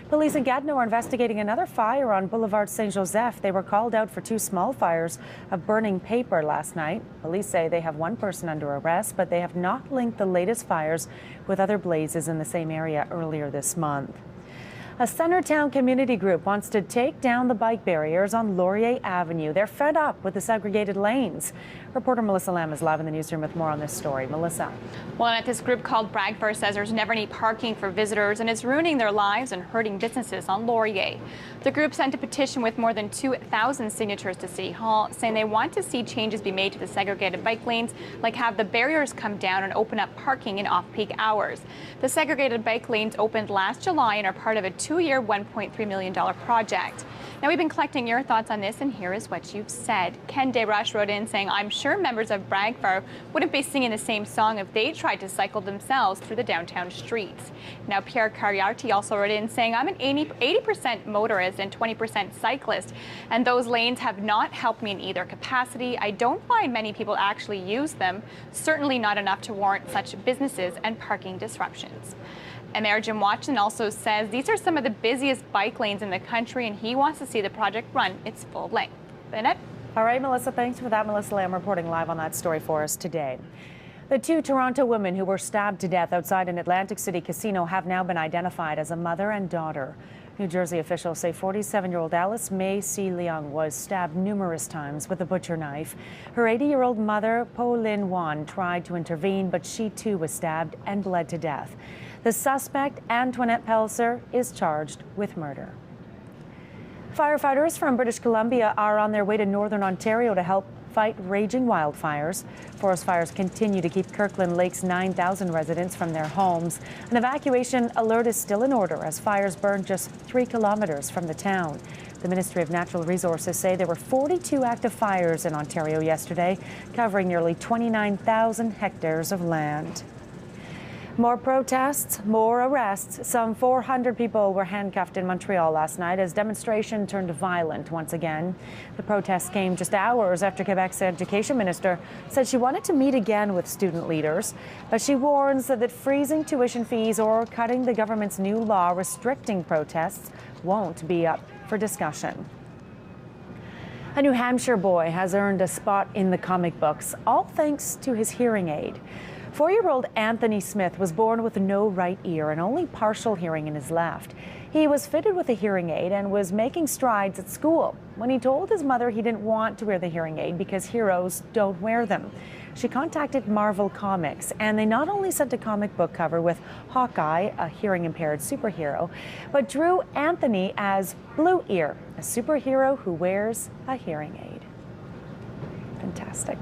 Police in Gatineau are investigating another fire on Boulevard Saint-Joseph. They were called out for two small fires of burning paper last night. Police say they have one person under arrest, but they have not linked the latest fires with other blazes in the same area earlier this month. A Centertown community group wants to take down the bike barriers on Laurier Avenue. They're fed up with the segregated lanes. Reporter Melissa Lamb is live in the newsroom with more on this story. Melissa. Well, Annette, this group called Wildfires says there's never any parking for visitors and it's ruining their lives and hurting businesses on Laurier. The group sent a petition with more than 2,000 signatures to City Hall saying they want to see changes be made to the segregated bike lanes, like have the barriers come down and open up parking in off-peak hours. The segregated bike lanes opened last July and are part of a two-year, $1.3 million project. Now, we've been collecting your thoughts on this, and here is what you've said. Ken DeRush wrote in saying, I'm sure members of Bragfire wouldn't be singing the same song if they tried to cycle themselves through the downtown streets. Now, Pierre Carriarti also wrote in saying, I'm an 80% motorist and 20% cyclist, and those lanes have not helped me in either capacity. I don't find many people actually use them, certainly not enough to warrant such businesses and parking disruptions. And Mayor Jim Watson also says these are some of the busiest bike lanes in the country, and he wants to see the project run its full length. Annette? All right, Melissa, thanks for that. Melissa Lamb reporting live on that story for us today. The two Toronto women who were stabbed to death outside an Atlantic City casino have now been identified as a mother and daughter. New Jersey officials say 47-year-old Alice May C. Leung was stabbed numerous times with a butcher knife. Her 80-year-old mother, Po Lin Wan, tried to intervene, but she too was stabbed and bled to death. The suspect, Antoinette Pelser, is charged with murder. Firefighters from British Columbia are on their way to northern Ontario to help fight raging wildfires. Forest fires continue to keep Kirkland Lake's 9,000 residents from their homes. An evacuation alert is still in order as fires burn just 3 kilometers from the town. The Ministry of Natural Resources say there were 42 active fires in Ontario yesterday, covering nearly 29,000 hectares of land. More protests, more arrests. Some 400 people were handcuffed in Montreal last night as demonstration turned violent once again. The protests came just hours after Quebec's education minister said she wanted to meet again with student leaders, but she warns that freezing tuition fees or cutting the government's new law restricting protests won't be up for discussion. A New Hampshire boy has earned a spot in the comic books, all thanks to his hearing aid. 4-year-old Anthony Smith was born with no right ear and only partial hearing in his left. He was fitted with a hearing aid and was making strides at school when he told his mother he didn't want to wear the hearing aid because heroes don't wear them. She contacted Marvel Comics, and they not only sent a comic book cover with Hawkeye, a hearing-impaired superhero, but drew Anthony as Blue Ear, a superhero who wears a hearing aid. Fantastic.